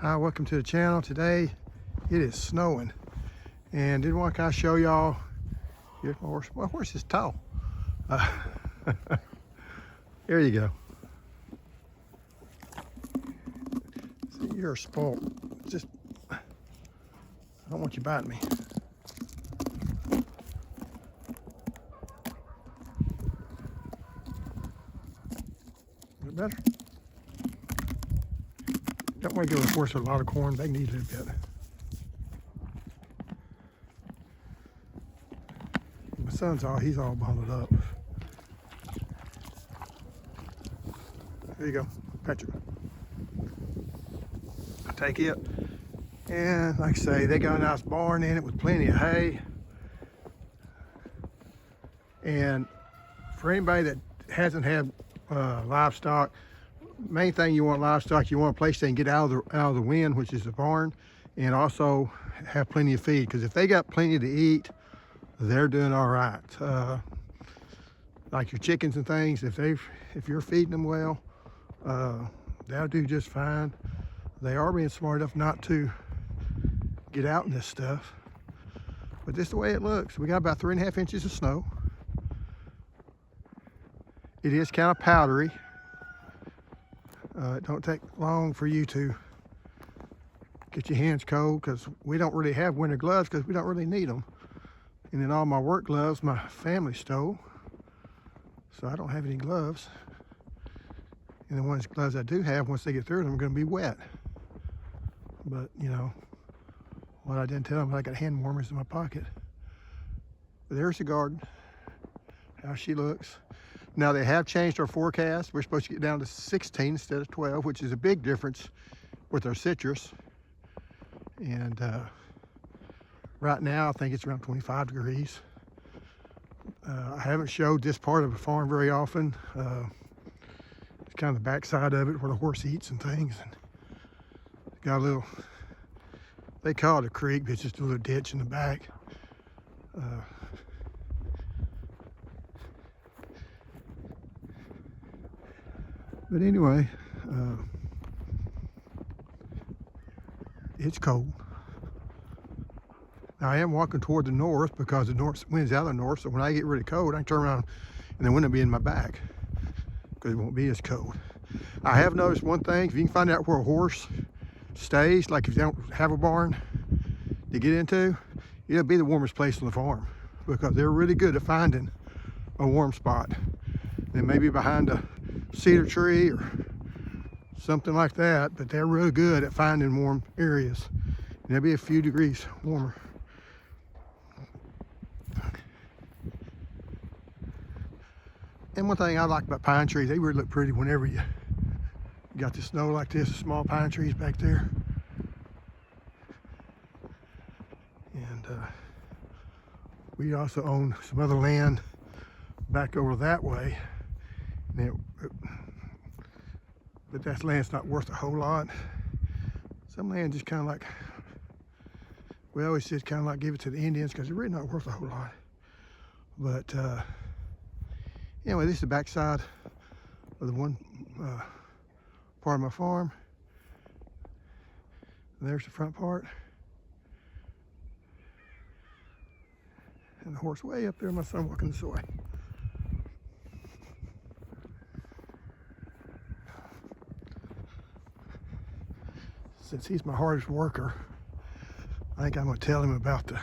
Hi, welcome to the channel. Today it is snowing and didn't want to kind of show y'all. Here's my horse. My horse is tall. Here you go. See, you're spoiled. Just, I don't want you biting me. Is it better? Don't want to give a horse a lot of corn. They need a little bit. My son's he's all bundled up. There you go, Patrick. I take it, and like I say, they got a nice barn in it with plenty of hay. And for anybody that hasn't had livestock, main thing you want livestock, you want a place they can get out of the wind, which is the barn, and also have plenty of feed. Because if they got plenty to eat, they're doing all right. Like your chickens and things, if you're feeding them well, they'll do just fine. They are being smart enough not to get out in this stuff, but this is the way it looks. We got about 3.5 inches of snow. It is kind of powdery. It don't take long for you to get your hands cold, because we don't really have winter gloves because we don't really need them. And then all my work gloves my family stole, so I don't have any gloves. And the ones gloves I do have, once they get through them, are going to be wet. But you know what I didn't tell them, I got hand warmers in my pocket. But there's the garden, how she looks. Now they have changed our forecast. We're supposed to get down to 16 instead of 12, which is a big difference with our citrus. And right now I think it's around 25 degrees. I haven't showed this part of the farm very often. It's kind of the back side of it where the horse eats and things. And got a little, they call it a creek, but it's just a little ditch in the back. But anyway, it's cold. Now I am walking toward the north because the north wind's out of the north, so when I get really cold, I can turn around and the wind will be in my back because it won't be as cold. I have noticed one thing: if you can find out where a horse stays, like if you don't have a barn to get into, it'll be the warmest place on the farm, because they're really good at finding a warm spot. They may be behind a cedar tree or something like that, but they're really good at finding warm areas. And they'll be a few degrees warmer. And one thing I like about pine trees, they really look pretty whenever you got the snow like this, small pine trees back there. And we also own some other land back over that way. But that land's not worth a whole lot. Some land just kind of like, we always just kind of like give it to the Indians because it's really not worth a whole lot. But anyway, this is the back side of the one part of my farm. And there's the front part. And the horse way up there, my son walking this way. Since he's my hardest worker, I think I'm going to tell him about the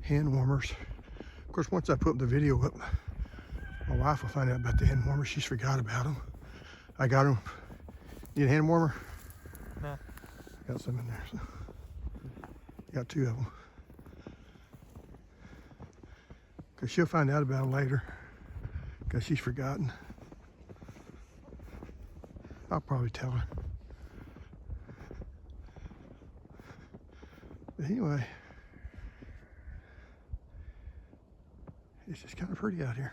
hand warmers. Of course, once I put the video up, my wife will find out about the hand warmers. She's forgot about them. I got them. Need a hand warmer? No. Got some in there. So. Got 2 of them. Because she'll find out about them later, because she's forgotten. I'll probably tell her. But anyway, it's just kind of pretty out here.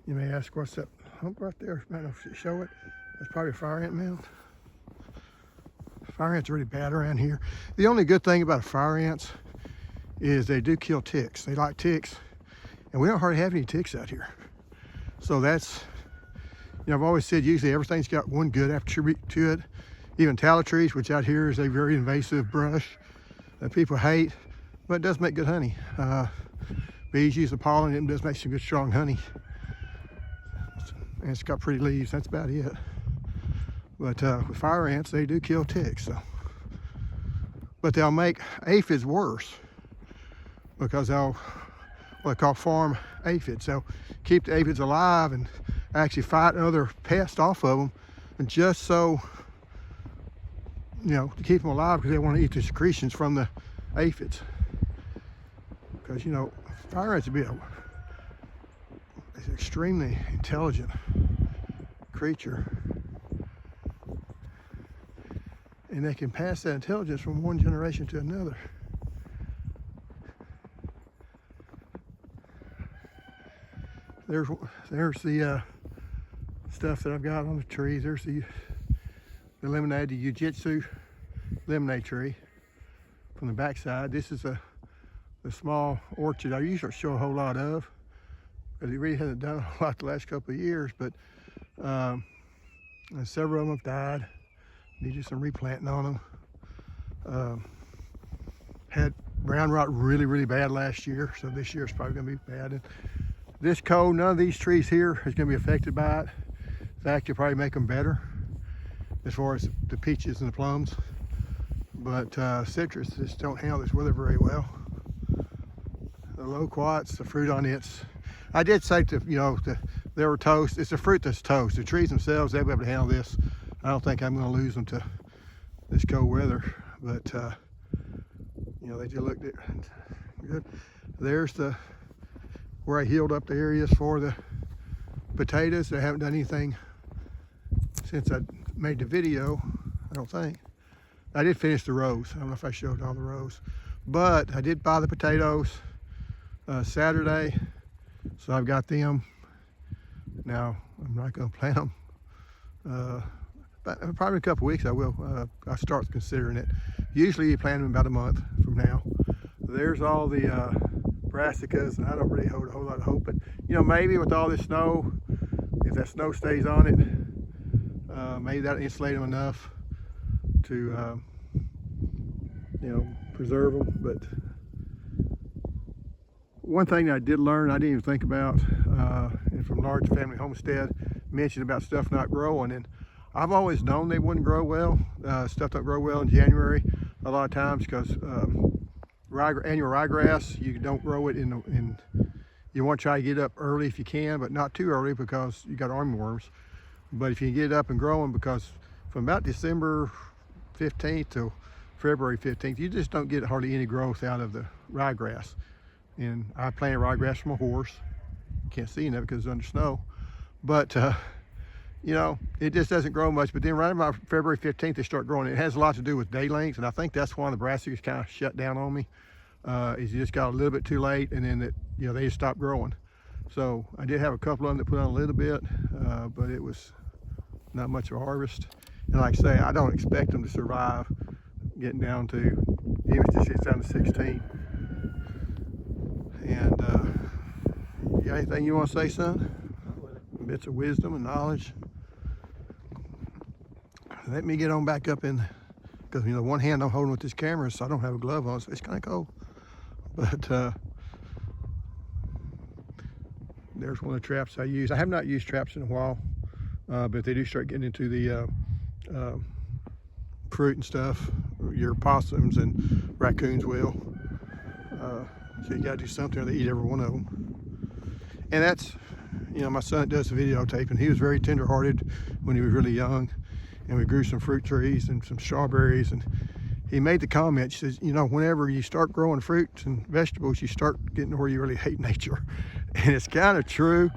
You may ask, what's that hump right there? I don't know if it show it. That's probably a fire ant mound. Fire ants are really bad around here. The only good thing about fire ants is they do kill ticks. They like ticks, and we don't hardly have any ticks out here. So that's, You know, I've always said usually everything's got one good attribute to it. Even tallow trees, which out here is a very invasive brush that people hate, but it does make good honey. Bees use the pollen, and it does make some good strong honey. And it's got pretty leaves, that's about it. But with fire ants, they do kill ticks. So. But they'll make aphids worse because they'll, what they call farm aphids. They'll keep the aphids alive and actually fight other pests off of them, and just so, you know, to keep them alive, because they want to eat the secretions from the aphids. Because, you know, fire ants would be an extremely intelligent creature, and they can pass that intelligence from one generation to another. There's the stuff that I've got on the trees. There's the lemonade, the Jiu-Jitsu lemonade tree from the backside. This is the small orchard I usually show a whole lot of, because he really hasn't done a lot the last couple of years, but several of them have died. Needed some replanting on them. Had brown rot really bad last year, so this year it's probably going to be bad. And this cold, none of these trees here is going to be affected by it. In fact, you'll probably make them better as far as the peaches and the plums. But citrus just don't handle this weather very well. The loquats, the fruit on it's, I did say to, you know, they were toast. It's the fruit that's toast. The trees themselves, they'll be able to handle this. I don't think I'm going to lose them to this cold weather, but you know, they just look good. There's where I healed up the areas for the potatoes. I haven't done anything since I made the video, I don't think. I did finish the rows. I don't know if I showed all the rows, but I did buy the potatoes Saturday, so I've got them. Now, I'm not going to plant them. But probably in a couple of weeks I will. I start considering it. Usually you plant them about a month from now. There's all the brassicas, and I don't really hold a whole lot of hope, but you know, maybe with all this snow, if that snow stays on it, maybe that'll insulate them enough to you know, preserve them. But one thing that I did learn, I didn't even think about, and from Large Family Homestead, mentioned about stuff not growing, and I've always known they wouldn't grow well. Stuff don't grow well in January a lot of times, because annual ryegrass, you don't grow it in you want to try to get it up early if you can, but not too early because you got armyworms. But if you can get it up and growing, because from about December 15th to February 15th, you just don't get hardly any growth out of the ryegrass. And I planted ryegrass from a horse. Can't see enough because it's under snow. But you know, it just doesn't grow much. But then right about February 15th, they start growing. It has a lot to do with day length, and I think that's why the brassicas kind of shut down on me. Is you just got a little bit too late, and then you know, they just stopped growing. So I did have a couple of them that put on a little bit, but it was not much of a harvest. And like I say, I don't expect them to survive getting down to, even if this gets down to 16. And you got anything you want to say, son? Bits of wisdom and knowledge. Let me get on back up in, because you know, one hand I'm holding with this camera, so I don't have a glove on, so it's kind of cold. But there's one of the traps I use. I have not used traps in a while, but if they do start getting into the fruit and stuff, your possums and raccoons will. So you gotta do something, or they eat every one of them. And that's, you know, my son does the videotaping. He was very tender-hearted when he was really young, and we grew some fruit trees and some strawberries, and he made the comment, he says, you know, whenever you start growing fruits and vegetables, you start getting to where you really hate nature. And it's kind of true,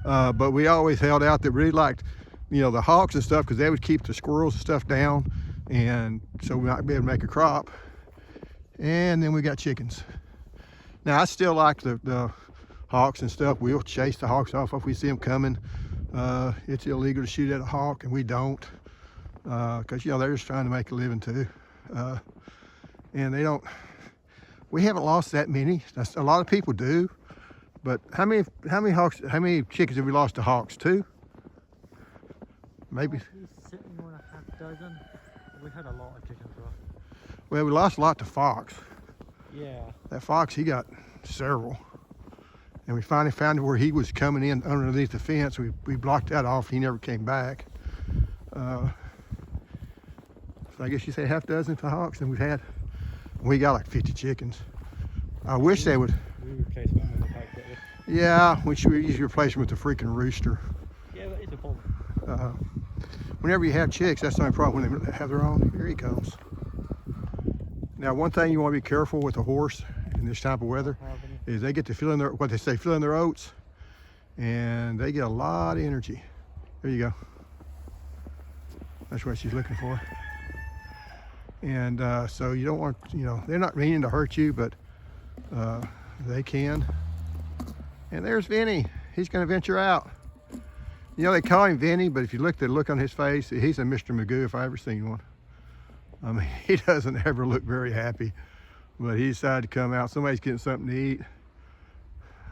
but we always held out that we really liked, you know, the hawks and stuff, because they would keep the squirrels and stuff down, and so we might be able to make a crop. And then we got chickens. Now I still like the hawks and stuff. We'll chase the hawks off if we see them coming. It's illegal to shoot at a hawk, and we don't, because you know, they're just trying to make a living too. And they don't, we haven't lost that many. That's, a lot of people do, but how many hawks, how many chickens have we lost to hawks? 2? maybe. He's sitting on a half dozen. We had a lot of chickens, though. Well, we lost a lot to fox. Yeah. That fox, he got several. And we finally found where he was coming in underneath the fence. We blocked that off. He never came back. So I guess you say half dozen to hawks, and we got like 50 chickens. I wish they would. We replaced one with a pipe fitter. Yeah, we should usually replace them with the freaking rooster. Yeah, but it's a problem. Whenever you have chicks, that's the only problem when they have their own. Here he comes. Now, one thing you want to be careful with a horse in this type of weather is they get to fill in their, what they say, fill in their oats, and they get a lot of energy. There you go. That's what she's looking for. And so you don't want, they're not meaning to hurt you, but they can. And there's Vinny. He's going to venture out. They call him Vinny, but if you look at the look on his face, he's a Mr. Magoo if I ever seen one. I mean, he doesn't ever look very happy, but he decided to come out. Somebody's getting something to eat.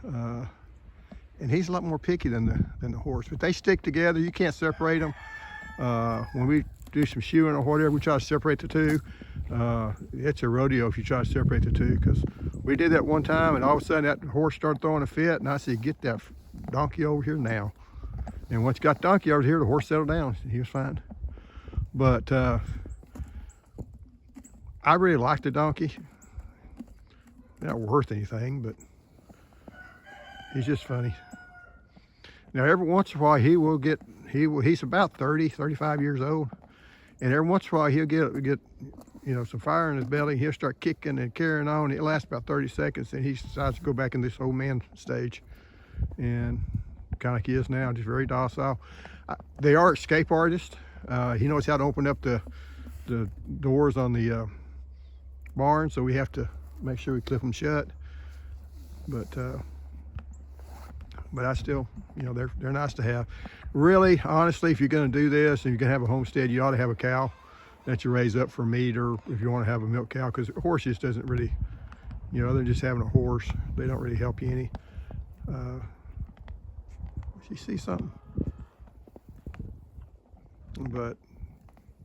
And he's a lot more picky than the horse, but they stick together. You can't separate them. When we do some shoeing or whatever, we try to separate the two. It's a rodeo if you try to separate the two, because we did that one time, and all of a sudden that horse started throwing a fit, and I said, get that donkey over here now. And once you got the donkey over here, the horse settled down. He was fine. But I really like the donkey. Not worth anything, but he's just funny. Now, every once in a while, he's about 30, 35 years old. And every once in a while, he'll get some fire in his belly. He'll start kicking and carrying on. It lasts about 30 seconds, and he decides to go back in this old man stage. And kind of like he is now, just very docile. They are escape artists. He knows how to open up the doors on the barn, so we have to make sure we clip them shut. But I still, they're nice to have. Really, honestly, if you're going to do this and you're going to have a homestead, you ought to have a cow that you raise up for meat, or if you want to have a milk cow, because a horse just doesn't really, other than just having a horse, they don't really help you any. She sees something, but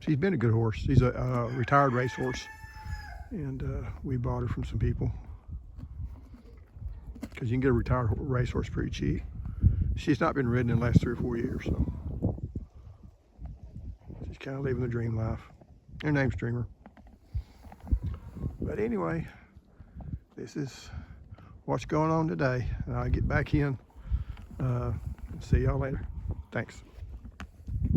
she's been a good horse. She's a retired racehorse, and we bought her from some people because you can get a retired racehorse pretty cheap. She's not been ridden in the last 3 or 4 years, so she's kind of living the dream life. Her name's Dreamer. But anyway, this is what's going on today. I'll get back in and see y'all later. Thanks.